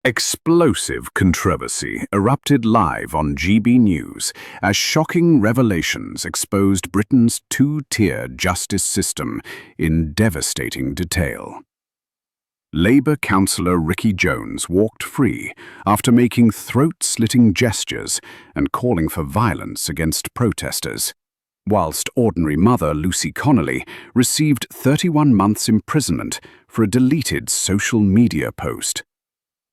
Explosive controversy erupted live on GB News as shocking revelations exposed Britain's two-tier justice system in devastating detail. Labour councillor Ricky Jones walked free after making throat-slitting gestures and calling for violence against protesters, whilst ordinary mother Lucy Connolly received 31 months imprisonment for a deleted social media post.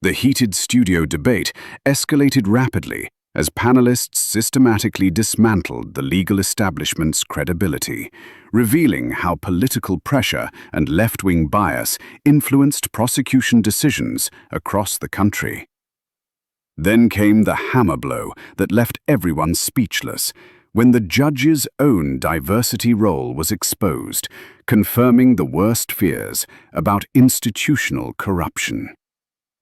The heated studio debate escalated rapidly as panelists systematically dismantled the legal establishment's credibility, revealing how political pressure and left-wing bias influenced prosecution decisions across the country. Then came the hammer blow that left everyone speechless, when the judge's own diversity role was exposed, confirming the worst fears about institutional corruption.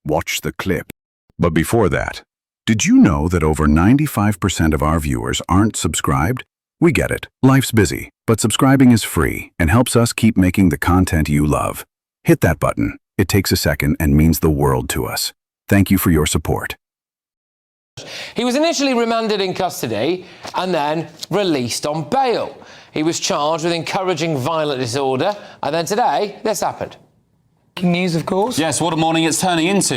Watch the clip. But before that, did you know that over 95% of our viewers aren't subscribed? We get it. Life's busy, but subscribing is free and helps us keep making the content you love. Hit that button. It takes a second and means the world to us. Thank you for your support. He was initially remanded in custody and then released on bail. He was charged with encouraging violent disorder, and then today, this happened. News, of course. Yes, what a morning it's turning into.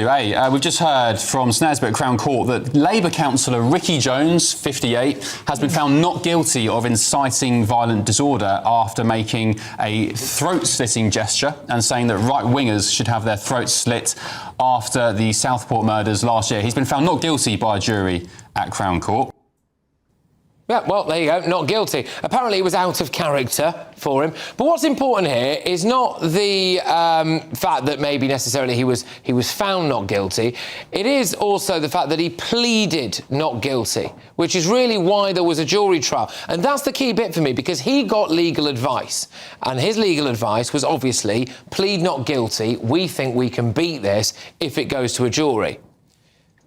We've just heard from Snaresborough Crown Court that Labour councillor Ricky Jones, 58, has been found not guilty of inciting violent disorder after making a throat-slitting gesture and saying that right-wingers should have their throats slit after the Southport murders last year. He's been found not guilty by a jury at Crown Court. Yeah, well, there you go, not guilty. Apparently it was out of character for him. But what's important here is not the fact that maybe necessarily he was found not guilty. It is also the fact that he pleaded not guilty, which is really why there was a jury trial. And that's the key bit for me, because he got legal advice. And his legal advice was obviously, plead not guilty. We think we can beat this if it goes to a jury.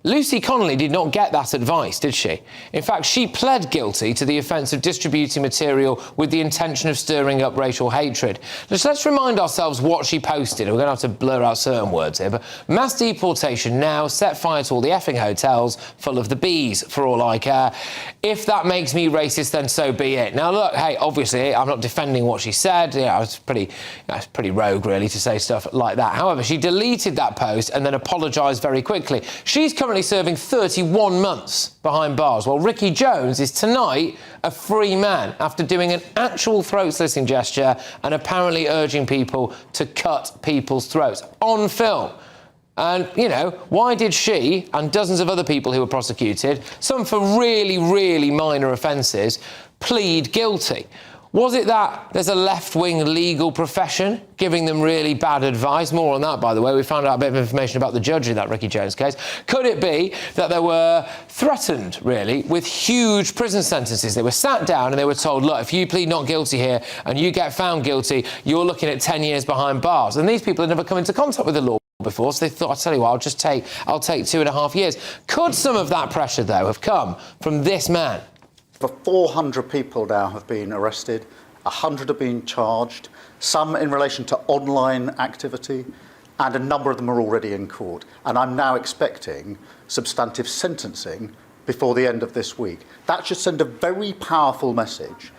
Lucy Connolly did not get that advice, did she? In fact, she pled guilty to the offence of distributing material with the intention of stirring up racial hatred. Let's remind ourselves what she posted. We're going to have to blur out certain words here, but mass deportation now, set fire to all the effing hotels full of the bees, for all I care. If that makes me racist, then so be it. Now, look, hey, obviously, I'm not defending what she said. It's pretty rogue, really, to say stuff like that. However, she deleted that post and then apologised very quickly. She's currently serving 31 months behind bars, while Ricky Jones is tonight a free man after doing an actual throat-slitting gesture and apparently urging people to cut people's throats on film. And, you know, why did she and dozens of other people who were prosecuted, some for really, really minor offences, plead guilty? Was it that there's a left-wing legal profession giving them really bad advice? More on that, by the way. We found out a bit of information about the judge in that Ricky Jones case. Could it be that they were threatened, really, with huge prison sentences? They were sat down and they were told, look, if you plead not guilty here and you get found guilty, you're looking at 10 years behind bars. And these people had never come into contact with the law before, so they thought, I'll tell you what, I'll take 2.5 years. Could some of that pressure, though, have come from this man? For 400 people now have been arrested, 100 have been charged, some in relation to online activity, and a number of them are already in court. And I'm now expecting substantive sentencing before the end of this week. That should send a very powerful message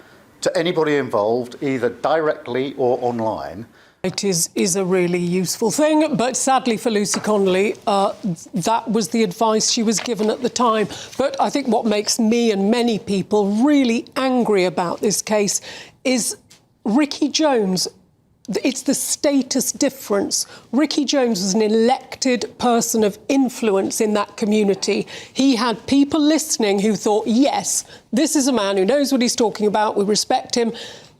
to anybody involved, either directly or online. It is a really useful thing, but sadly for Lucy Connolly, that was the advice she was given at the time. But I think what makes me and many people really angry about this case is Ricky Jones. It's the status difference. Ricky Jones was an elected person of influence in that community. He had people listening who thought, yes, this is a man who knows what he's talking about, we respect him.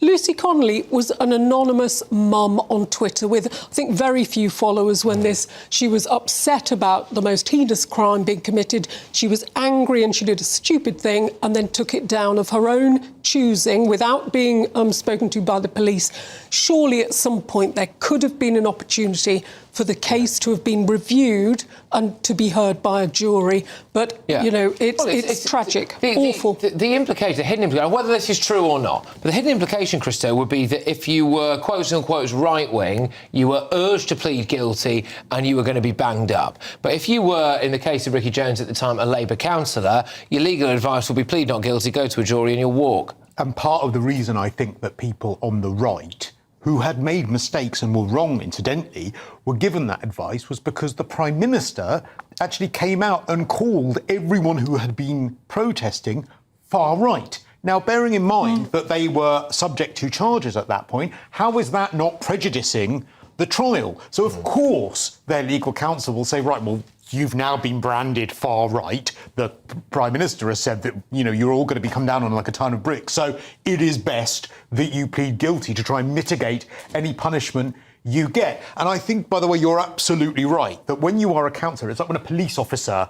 Lucy Connolly was an anonymous mum on Twitter with, I think, very few followers when she was upset about the most heinous crime being committed. She was angry and she did a stupid thing and then took it down of her own choosing without being spoken to by the police. Surely at some point there could have been an opportunity for the case to have been reviewed and to be heard by a jury. But, Yeah. you know, Well, it's tragic, the awful. The implication, the hidden implication, whether this is true or not, but the hidden implication, Christo, would be that if you were, quotes unquote, right-wing, you were urged to plead guilty and you were going to be banged up. But if you were, in the case of Ricky Jones at the time, a Labour councillor, your legal advice would be plead not guilty, go to a jury and you'll walk. And part of the reason I think that people on the right, who had made mistakes and were wrong, incidentally, were given that advice was because the Prime Minister actually came out and called everyone who had been protesting far right. Now, bearing in mind that they were subject to charges at that point, how is that not prejudicing the trial? So, of course, their legal counsel will say, right, well, you've now been branded far right. The Prime Minister has said that, you know, you're all going to be come down on like a ton of bricks. So it is best that you plead guilty to try and mitigate any punishment you get. And I think, by the way, you're absolutely right, that when you are a counsellor, it's like when a police officer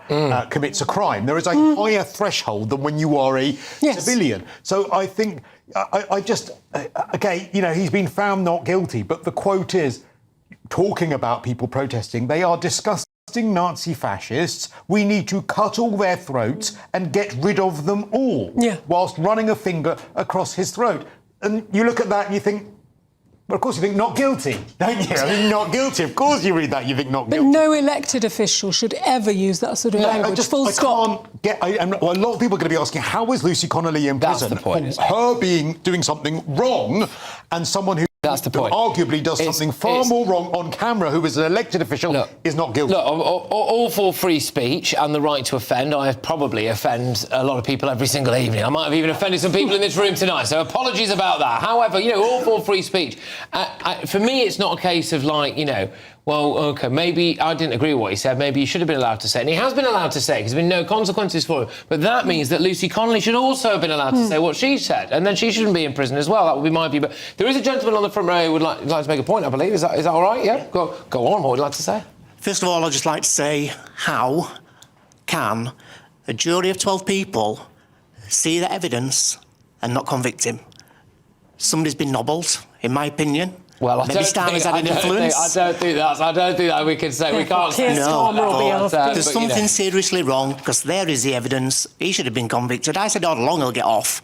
commits a crime. There is a higher threshold than when you are a civilian. So I think, okay, you know, he's been found not guilty, but the quote is, talking about people protesting, they are disgusting Nazi fascists. We need to cut all their throats and get rid of them all, whilst running a finger across his throat. And you look at that and you think, well, of course you think not guilty, don't you? I mean, not guilty. Of course you read that, you think not guilty. But no elected official should ever use that sort of language. Full stop. A lot of people are going to be asking, how is Lucy Connolly in prison? That's the point. Her doing something wrong, and someone who arguably does something far more wrong on camera, who is an elected official, is not guilty. Look, all for free speech and the right to offend. I probably offend a lot of people every single evening. I might have even offended some people in this room tonight, so apologies about that. However, you know, all for free speech. For me, it's not a case of like, you know, well, OK, maybe I didn't agree with what he said. Maybe he should have been allowed to say it. And he has been allowed to say it because there's been no consequences for him. But that means that Lucy Connolly should also have been allowed to say what she said. And then she shouldn't be in prison as well. That would be my view. But there is a gentleman on the front row who would like to make a point, I believe. Is that all right? Yeah? Go on. What would you like to say? First of all, I'd just like to say, how can a jury of 12 people see the evidence and not convict him? Somebody's been nobbled, in my opinion. Well, maybe Starmer's had an influence. I don't think that we can say. We can't say. There's something seriously wrong, because there is the evidence. He should have been convicted. I said all along he'll get off,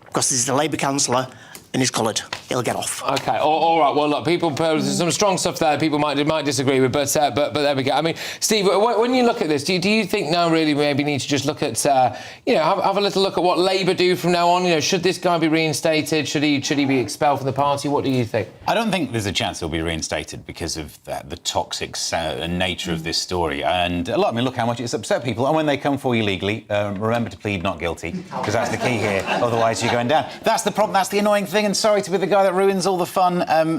because he's a Labour councillor and he's coloured. He'll get off. OK, all right. Well, look, there's some strong stuff there people might disagree with, but there we go. I mean, Steve, when you look at this, do you think now really maybe need to just look at, you know, have a little look at what Labour do from now on? You know, should this guy be reinstated? Should he be expelled from the party? What do you think? I don't think there's a chance he'll be reinstated because of the toxic nature of this story. And look how much it's upset people. And when they come for you legally, remember to plead not guilty, because that's the key here. Otherwise, you're going down. That's the problem. That's the annoying thing. And sorry to be the guy that ruins all the fun.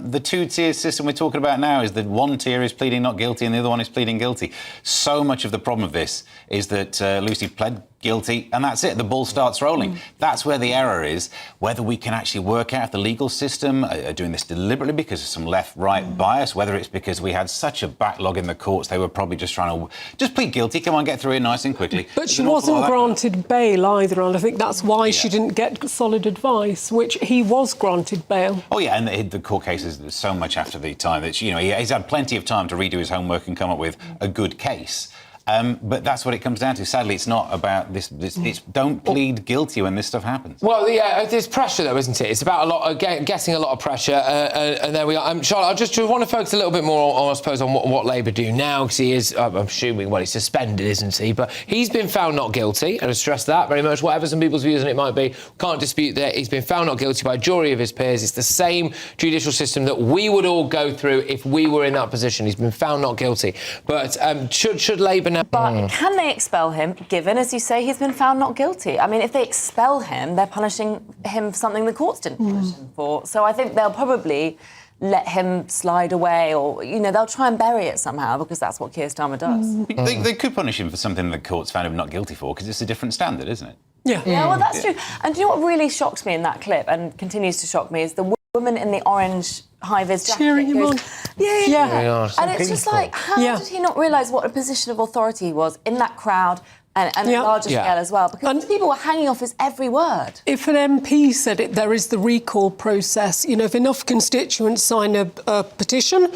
The two-tier system we're talking about now is that one tier is pleading not guilty and the other one is pleading guilty. So much of the problem of this is that Lucy pled guilty, and that's it. The ball starts rolling. That's where the error is. Whether we can actually work out if the legal system are doing this deliberately because of some left-right bias, whether it's because we had such a backlog in the courts, they were probably just trying to just plead guilty. Come on, get through it nice and quickly. But she wasn't granted bail either, and I think that's why she didn't get solid advice, which he was granted bail. Oh yeah, and the court cases, there's so much after the time that, you know, he's had plenty of time to redo his homework and come up with a good case. But that's what it comes down to. Sadly, it's not about this. It's don't plead guilty when this stuff happens. Well, yeah, there's pressure, though, isn't it? It's about getting a lot of pressure, and there we are. Charlotte, I just want to focus a little bit more on, I suppose, on what Labour do now, because he is, I'm assuming, well, he's suspended, isn't he? But he's been found not guilty, and I stress that very much. Whatever some people's views on it might be, can't dispute that he's been found not guilty by a jury of his peers. It's the same judicial system that we would all go through if we were in that position. He's been found not guilty. But should Labour now... But can they expel him, given, as you say, he's been found not guilty? I mean, if they expel him, they're punishing him for something the courts didn't punish him for. So I think they'll probably let him slide away, or, you know, they'll try and bury it somehow, because that's what Keir Starmer does. They could punish him for something the courts found him not guilty for, because it's a different standard, isn't it? Yeah, well, that's true. And do you know what really shocked me in that clip, and continues to shock me, is the woman in the orange high-vis jacket cheering him on. Yeah. And it's just like, how did he not realise what a position of authority he was in that crowd, and a larger scale as well? Because people were hanging off his every word. If an MP said it, there is the recall process. You know, if enough constituents sign a petition,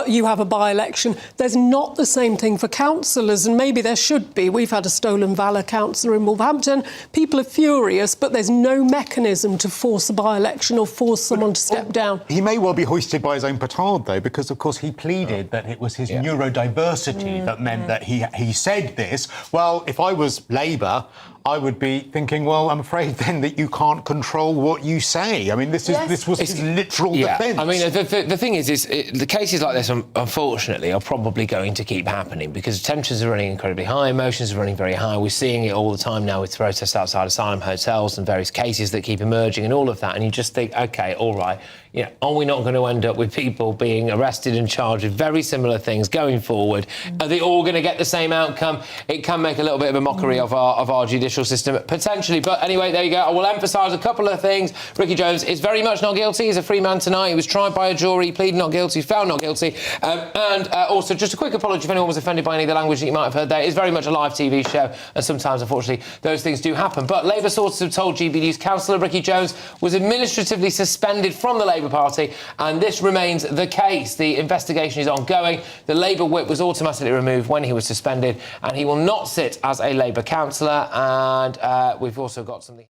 you have a by-election. There's not the same thing for councillors, and maybe there should be. We've had a stolen valour councillor in Wolverhampton. People are furious, but there's no mechanism to force a by-election or force someone to step down. He may well be hoisted by his own petard, though, because, of course, he pleaded that it was his neurodiversity that meant that he said this. Well, if I was Labour, I would be thinking, well, I'm afraid then that you can't control what you say. I mean, this was his literal defence. I mean, the thing is the cases like this, unfortunately, are probably going to keep happening because tensions are running incredibly high, emotions are running very high. We're seeing it all the time now with protests outside asylum hotels and various cases that keep emerging and all of that. And you just think, OK, all right, you know, are we not going to end up with people being arrested and charged with very similar things going forward? Are they all going to get the same outcome? It can make a little bit of a mockery of our judicial system, potentially. But anyway, there you go. I will emphasise a couple of things. Ricky Jones is very much not guilty. He's a free man tonight. He was tried by a jury, pleaded not guilty, found not guilty. And also, just a quick apology if anyone was offended by any of the language that you might have heard there. It's very much a live TV show, and sometimes, unfortunately, those things do happen. But Labour sources have told GB News Councillor Ricky Jones was administratively suspended from the Labour Party, and this remains the case. The investigation is ongoing. The Labour whip was automatically removed when he was suspended, and he will not sit as a Labour councillor. And we've also got something...